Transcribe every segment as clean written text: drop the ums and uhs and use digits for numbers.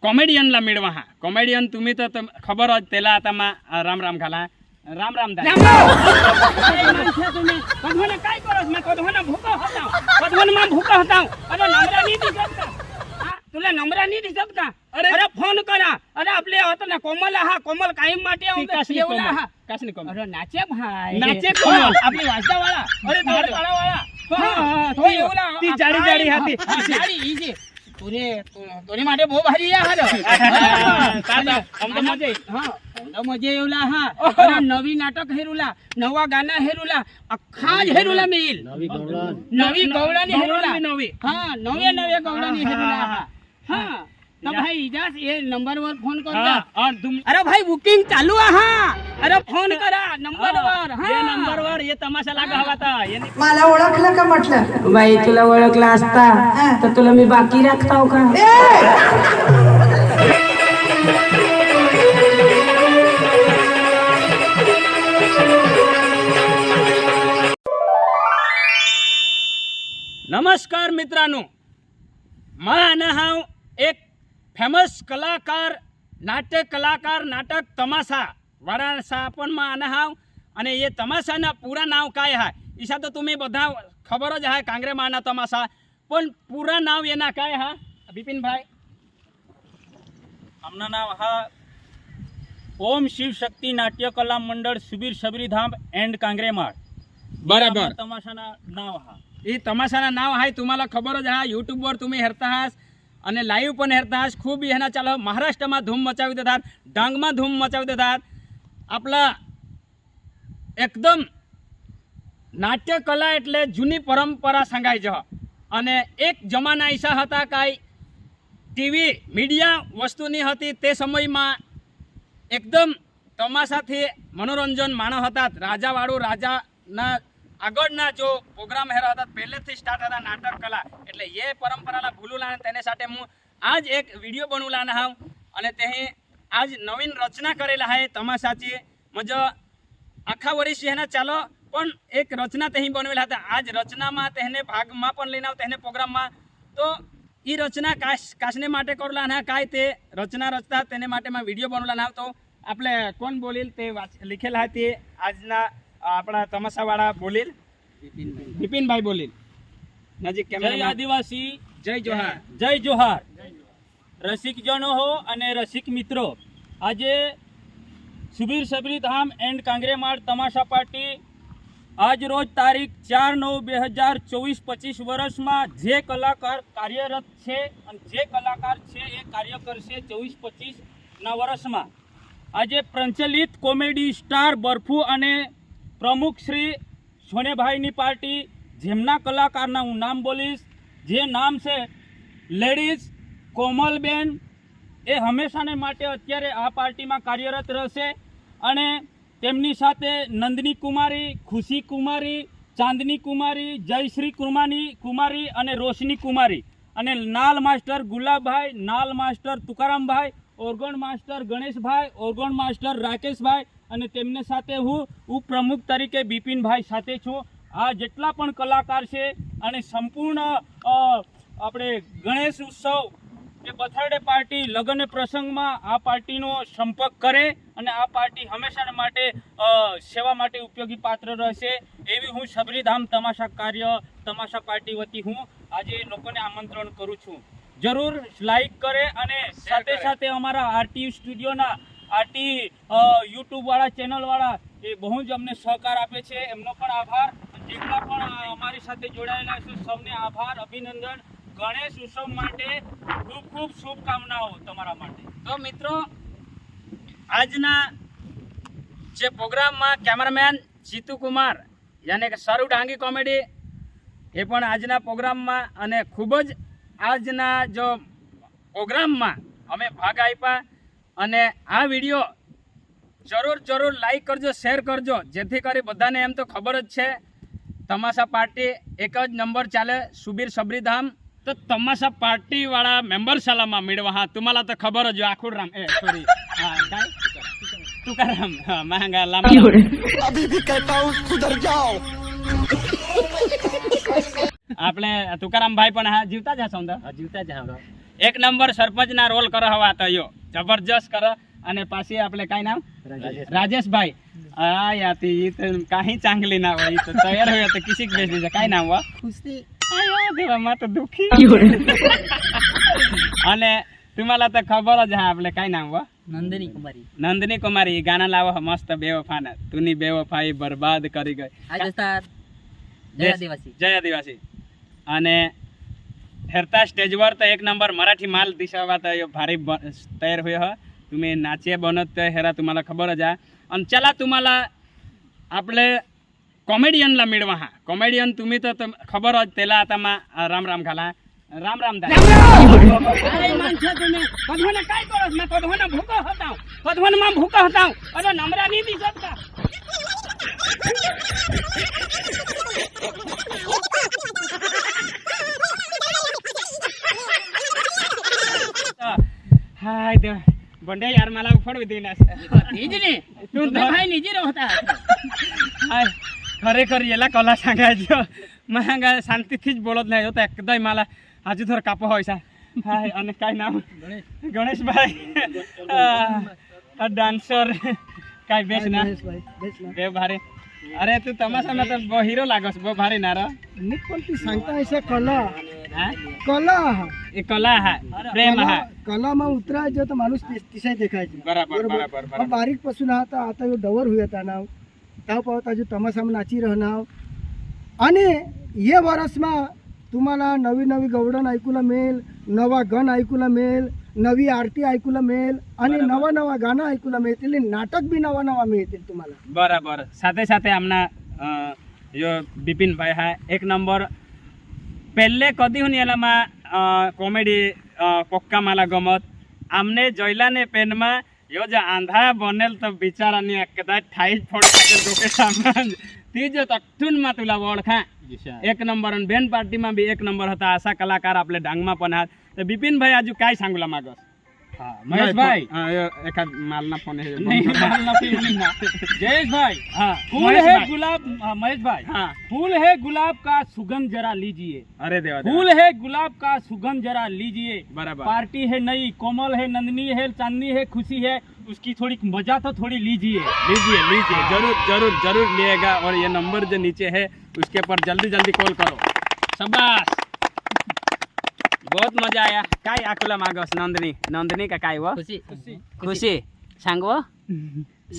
कॉमेडियनला मिळवा हा कॉमेडियन तुम्ही तर खबर तेला आता मा राम राम घाला राम राम तुम्ही कधवने काय करत मैं कधवना भूका होता कधवन मा भूका होता अरे नंबरा नहीं दिसत का तुला नंबरा नहीं दिसत का अरे फोन करा अरे आपले होता ना कोमल हा कोमल कायम माटे येवला हा कासनी कोमल अरे नाचे भाई नाचे कोमल आपली वाजदा वाला अरे वाला तो येवला ती जाडी जाडी हाती जाडी इजी तुरे માટે બહુ ભારી યાર તાતા અમને મજે હા અમને મજે એવલા હા અરે નવી નાટક હેરુલા નવા ગાના હેરુલા અખા જ હેરુલા મિલ નવી ગૌડાની હેરુલા નવી હા નવે ગૌડાની હેરુલા હા तो भाई इजाज ये नंबर वर फोन कर अरे भाई बुकिंग चालू है हाँ अरे फोन करा नंबर वर हाँ ये नंबर वर ये तमाशा लागा हवा था मला ओळखलं का म्हटलं बाई तुला ओळखला असता तर तुला मी बाकी राखताव का नमस्कार मित्रांनो मैं हाव एक फेमस कलाकार नाटक तमाशा वाराणसा पण में हाव अने ये तमाशाना पूरा नाव काय है ईशा तो तुम्हें बधा खबर ज है कांग्रे माना तमाशा पण पूरा नाव येना काय है बिपिन भाई आमना नाव हा ओम शिव शक्ति नाट्य कला मंडळ सुबीर शबरीधाम एंड कांग्रेमाळ बराबर तमाशाना नाव हा ये तमाशाना नाव है तुम्हाला खबर ज है यूट्यूब वर तुम्ही हेरता हास અને લાઈવ પણ હેરતા હાસ ખૂબ એના ચાલો મહારાષ્ટ્રમાં ધૂમ મચાવી દેતા ડાંગમાં ધૂમ મચાવી દેતા આપણા એકદમ નાટ્ય કલા એટલે જૂની પરંપરા સંગાઈ જ અને એક જમાના ઈસા હતા કાંઈ ટીવી મીડિયા વસ્તુની હતી તે સમયમાં એકદમ તમાશાથી મનોરંજન માણો હતા રાજાવાળું રાજાના આગળના જો પ્રોગ્રામ હેરા હતા પહેલેથી સ્ટાર્ટ હતા નાટક કલા એટલે એ પરંપરાલા ભૂલુલા તેને સાથે હું આજ એક વિડીયો बनवला हाव અને તે આજ નવીન રચના કરેલા હે તમાશાची म्हणजे આખા વર્ષ એના ચાલો પણ એક રચના તે बनवेला હતા આજ રચનામાં તેને ભાગમાં પણ લઈને આવ તેને પ્રોગ્રામમાં તો એ રચના કાશને માટે કરેલા ના કાય તે રચના રચતા તેને માટે માં વિડીયો बनवला ના તો આપણે કોણ બોલીલ તે લખેલા હતી આજના अपना तमाशा वाला बोलिल बिपिन भाई बोलिल नजीक कैमरा जय आदिवासी जय जोहार जय जोहार रसिक जनो हो अने रसिक मित्रों आजे सुबीर शबरीधाम एंड कांग्रेमाळ तमाशा पार्टी आज रोज तारीख 4/9/2024 वर्ष में जे कलाकार कार्यरत है जे कलाकार है ये कार्य करशे 24-25 ना वर्ष में आज प्रचलित कॉमेडी स्टार बर्फू अने प्रमुख श्री सोनेभाई पार्टी जेमना कलाकारना हूँ नाम बोलीश जे नाम से लेडीज कोमलबेन ए हमेशा ने माटे अत्यारे आ पार्टी में कार्यरत रहशे अने तेमनी साथे नंदनी कुमारी खुशी कुमारी चांदनी कुमारी जयश्री कुमारी अने रोशनी कुमारी अने नाल मास्टर गुलाब भाई नाल मास्टर तुकाराम भाई ऑर्गन मास्टर गणेश भाई ऑर्गन मास्टर राकेश भाई અને તેમને સાથે હું ઉપપ્રમુખ તરીકે બિપિન ભાઈ સાથે છું આ જેટલા પણ કલાકાર છે અને સંપૂર્ણ આપણે ગણેશ ઉત્સવ કે બર્થડે પાર્ટી લગ્ન પ્રસંગમાં આ પાર્ટીનો સંપર્ક કરે અને આ પાર્ટી હંમેશા માટે સેવા માટે ઉપયોગી પાત્ર રહેશે એવી હું શબરીધામ તમાશા પાર્ટી વતી હું આજે લોકોને આમંત્રણ કરું છું જરૂર લાઈક કરે અને સાથે સાથે અમારા આરટી સ્ટુડિયોના आरटी यूट्यूब वाला चैनल वाला ये बहु ज अमने सहकार आपे छे एमनो पण आभार जेटला पण अमारी साथे जोडायेला छे सबने आभार अभिनंदन गणेश उत्सव माटे खूब खूब शुभकामनाओं तमारा माटे तो मित्रों आजना जे प्रोग्राम में कैमरामैन जीतू कुमार यानी कि सारू डांगी कॉमेडी ये पण आजना प्रोग्राम में अने खूब ज आजना जो प्रोग्राम में अमे भाग आप्या અને આ વિડીયો જરૂર લાઈક કરજો શેર કરજો જેથી કરી બધાને એમ તો ખબર જ છે તમાશા પાર્ટી એક જ નંબર ચાલે સુબીર શબરીધામ તો તમાશા પાર્ટી વાળા મેમ્બર શાલામાં મેળવા હા तुम्हाला તો ખબર જ આખુડરામ સોરી હા काय तुकाराम हाँ महंगा लांबा अभी भी कहता हूँ सुधर जाओ આપણે तुकाराम भाई पण हा जीवता જ હશો जीवता ज એક નંબર સરપંચના રોલ કરો હવા તો યો જબરજસ્ત કરો. અને પાછી આપણે કાંઈ નામ રાજેશભાઈ હા યાતી ઈ તો काही चांगली नाव आहे तो तयार होया तो किसी बेच दीजिए काय नाम हुआ खुशी आयो देवा मा तो दुखी અને तुम्हाला तर खबर જ હા આપણે काय नाम हुआ नंदिनी कुमारी गाना लाવો મસ્ત બેવફાના તુની બેવફાઈ બરબાદ કરી ગઈ जय आदिवासी અને हेरता स्टेजवर तर एक नंबर मराठी माल दिसावा तर भारी तयार होय ह तुम्ही नाचे बनत हेरा तुम्हाला खबरच आहे. आणि चला तुम्हाला आपले कॉमेडियनला मिळवा हा कॉमेडियन तुम्ही तर खबरच त्याला आता मा राम राम घाला राम राम दा अरे माणसा तुम्ही कधवना काय करत ना कधवना भूका होता कधवन मा भूका होता अरे नमरा नाही दिसत का हाय देव बंडे यार मला उफडवी देनास निजने तू भाई निजी होता हाय खरेखर याला कला सांगायचं महागा शांतीथीच बोलत नाही होता एकदम मला आजू थोडं काप व्हायचा हाय आणि काय नाव गणेश भाई डान्सर काय बेस ना देव भारी अरे तू तमाशा में तो हीरो लागस बो भारी ना रे पण ती सांगता ऐसा कला हां कला ये कला है प्रेम है कला में उतरायचं तर माणूस तिसाय देखायचे बराबर बराबर मग बारीक पासून आता आता यो डवर हुयता नाव ताव पावता जो तमाशाમાં नाची रहनाव आणि ये वर्षમાં तुम्हाला नवी नवी गवडण ऐकूला मिळेल नवा गण ऐकूला मिळेल नवी आरती ऐकूला मिळेल आणि नवा नवा गाणं ऐकूला मिळतील नाटक बी नवा नवा मिळतील तुम्हाला बराबर साथे साथे आमना जो बिपिन भाई है एक नंबर पहले कदी हुन याला मा कॉमेडी पक्का मला गमत आमने जयला ने पेन में यो जो आंधा बनेल तो बिचारानी एकदा ठाई फोड़ के डोके सामान ती जो तठून मा तुला ओळखा एक नंबर आणि बेन पार्टी में भी एक नंबर होता असा कलाकार आपले डांगमा पण आहात तर बिपिन भाई आजू काय सांगूला मागस महेश भाई एखाद मालना फोन है जयेश भाई हाँ फूल है गुलाब महेश भाई हाँ फूल है गुलाब का सुगंध जरा लीजिए अरे देवा फूल है गुलाब का सुगंध जरा लीजिए बराबर पार्टी है नई कोमल है नंदनी है चांदनी है खुशी है उसकी थोड़ी मजा तो थोड़ी लीजिए लीजिए लीजिए जरूर जरूर जरूर लिएगा और ये नंबर जो नीचे है उसके पर जल्दी जल्दी कॉल करो शाबाश बहुत मजा आया काय आकुला मागस नंदिनी नंदिनी का काय वो खुशी खुशी सांगवो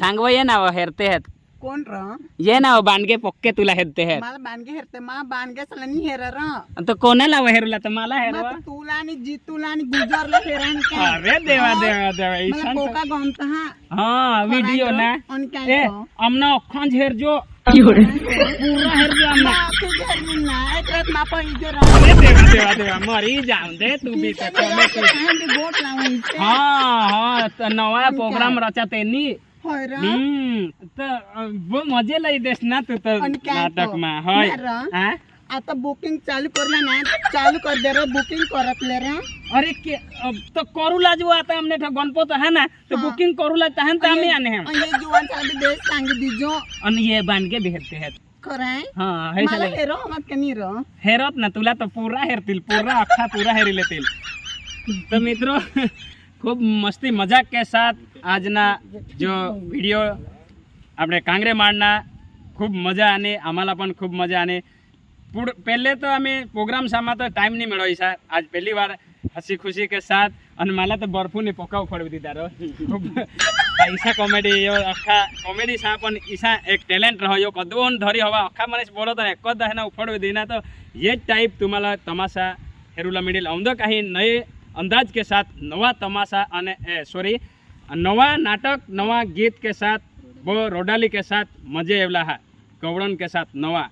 सांगवो ये नाव हेरते आहेत कोण र ये नाव बांडगे पक्के तुला हेरते आहेत मला बांडगे हेरते मा बांडगे सलानी हेर र तो कोणाला हेरला तर मला हेरवा तुला आणि जीतूला आणि गुजरला हेरान काय अरे देवा देवा देवा मला ईशान कोका गमत हा हाँ वीडियो ना आणि काय ए तो? अमना अखंड हेर जो पूरा हेर जो अमना तू घरी ना एक रात मा पण इथे अरे देवा देवा देवा मरी जाऊन दे तू भी तो कॉमेडी बोट लावून इथे हाँ हाँ तो नवा प्रोग्राम रचा तेनी होय र तो वो मजे लई देस ना तू तो आणि काय नाटक तो? में होय ना र? हाँ आता बुकिंग चालू करला ना चालू कर दे र बुकिंग करतले र अरे के अब तो करू लाजू आता हमने तो गणपत है ना तो बुकिंग करू लाता है तो हमें आने हैं आणि जुवान साडी बेस सांगी दिजो और ये बांध के भेटते हैं खरंय हाँ है मला चले हेरो मत कनी र हेरत ना तुला तो पूरा हेरतील पूरा अख्खा पूरा हेरी लेतील तो मित्रों खूब मस्ती मजाक के साथ आज ना जो वीडियो આપણે કાંગરે માળના ખૂબ મજા આને આમાલા પણ ખૂબ મજા આને પહેલે તો અમે પ્રોગ્રામ સામાં તો ટાઈમ નહીં મેળવી સર આજ પહેલી વાર હસી ખુશી કે સાથ અને માલા તો બરફુને પોકાવ ફળવી દીધા રો ખૂબ ઈસા કોમેડી એવો આખા કોમેડી સા પણ ઈસા એક ટેલેન્ટ રહ્યો યો કદોન ધરી હવા આખા મને બોલો તો એક જ દહેના ઉફળવી દીના તો ये टाइप तुम्हाला तमाशा हेरूला मिळेल अवधं काही नए अंदाज के साथ नवा तमाशा અને नवा नाटक नवा गीत के साथ वो रोडाली के साथ मजे एवला है कवड़न के साथ नवा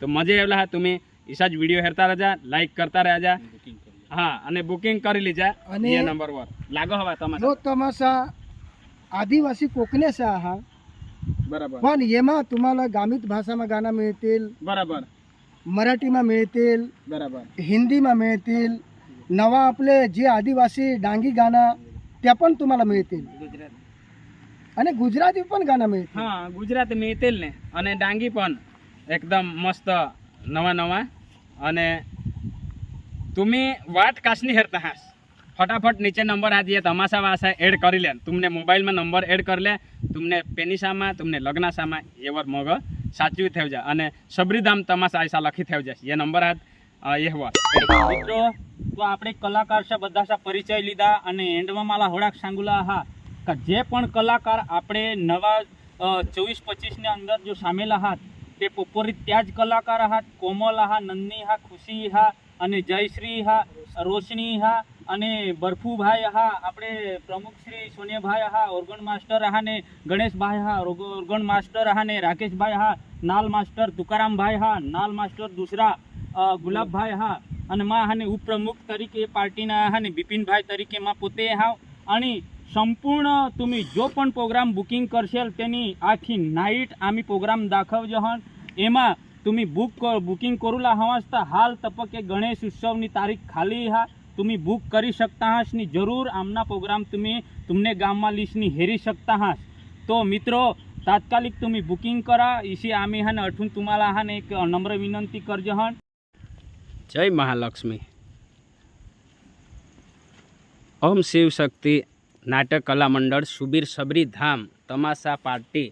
तो मजे एवला है तुम्हें ईसा ज वीडियो हेरता रहा लाइक करता रहा हाँ અને बुकिंग કરી લીજા અને ये नंबर वर लागो हवा तमाशा जो तमाशा आदिवासी कोकणेचा हा बराबर पण येमा तुम्हाला गामित भाषाમાં गाणं मिळतील बराबर मराठीમાં मिळतील बराबर हिंदीમાં मिळतील नवा आपले जे आदिवासी डांगी गाणं त्या पण तुम्हाला मिळतील અને ગુજરાતી પણ ગાના मिळतील हाँ गुजराती मिळतील ने અને डांगी पण एकदम मस्त नवा नवा અને तुम्ही वाट कासनी हेरता हास फटाफट नीचे नंबर आ दिए तमाशा वासा एड कर ले तुमने मोबाइल में नंबर एड कर ले तुमने पेनिसामा तुमने लग्नासामा ये वर मग साचवी थे जा अने सबरीधाम तमाशा ऐसा लखी थे जा ये नंबर हाथ ये हुआ મિત્રો તો આપણે કલાકાર છે બધા સા પરિચય લીધા અને એન્ડમાં માલા હોડાક સાંગુલા હા કે જે પણ કલાકાર આપણે નવા 24-25 ને અંદર જો સામેલ આહાત તે પોપોરી ત્યાં જ કલાકાર આહાત કોમલ આહા નંદની હા ખુશી હા અને જયશ્રી હા રોશની હા અને બરફુભાઈ હા આપણે પ્રમુખ શ્રી સોનિયાભાઈ હા ઓર્ગન માસ્ટર હા ને ગણેશભાઈ હા ઓર્ગન માસ્ટર હા ને રાકેશભાઈ હા નાલ માસ્ટર તુકારામભાઈ હા નાલ માસ્ટર દૂસરા ગુલાબભાઈ હા અને માં હાને ઉપપ્રમુખ તરીકે પાર્ટીના હાને બિપિનભાઈ તરીકે માં પોતે હાવ અને સંપૂर्ण तुम्ही जो पण प्रोग्राम बुकिंग करशेल तेनी आखी नाईट आम्ही प्रोग्राम दाखवજો हन एमा तुम्ही बुकिंग करूला हवास तर हाल तपके गणेश उत्सवनी तारीख खाली हा तुम्ही बुक करी शकता हास नि जरूर आमना प्रोग्राम तुम्ही तुमने गाममा लिस्टनी हेरी शकता हास तो मित्रो तात्कालिक तुम्ही बुकिंग करा इसी आम्ही हाने अठून तुम्हाला हाने एक नम्र विनंती करજો हन जय महालक्ष्मी ओम शिव शक्ति नाटक कला मंडळ सुबीर सबरी धाम तमाशा पार्टी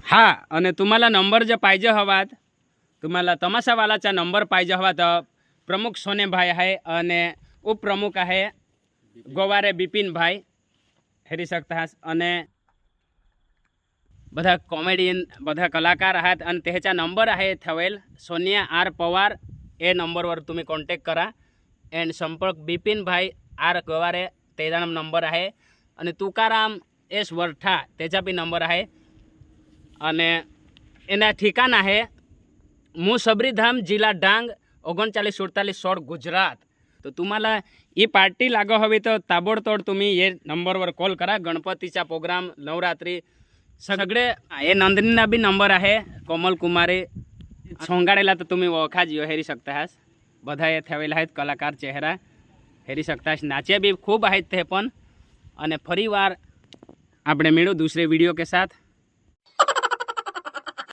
हा आणि तुम्हाला नंबर जे पाहिजे हवात तुम्हाला तमाशावालाचा नंबर पाहिजे हवा तर प्रमुख सोनेभाई आहे आणि उपप्रमुख आहे गोवारे बिपिनभाई हेरी शकता आणि બધા કોમેડિયન બધા કલાકાર આહાत અને त्याचा नंबर आहे ठेवेल सोनिया आर पवार ए नंबरवर तुम्ही कॉन्टॅक्ट करा एंड संपर्क बिपिनभाई आर गवारे त्याचा नंबर आहे आणि तुकाराम एस वरठा त्याचा बी नंबर आहे અને એના ठिकाण आहे मू सबरीधाम जिल्हा डांग 3947 गुजरात तो तुम्हाला ही पार्टी लागो हवी तर ताबडतोड तुम्ही ये नंबरवर कॉल करा गणपतीचा प्रोग्राम नवरात्री सगळे हे नंदिनीना बी नंबर आहे कोमल कुमारी सोंगाडेला तर तुम्ही ओळखा जिओ हेरी शकता हास બધા એ થયેલા आहेत કલાકાર ચહેરા हेरी सकता नाचे भी खूब आहेत ते पण અને ફરીવાર આપણે મળ્યું दूसरे वीडियो के साथ।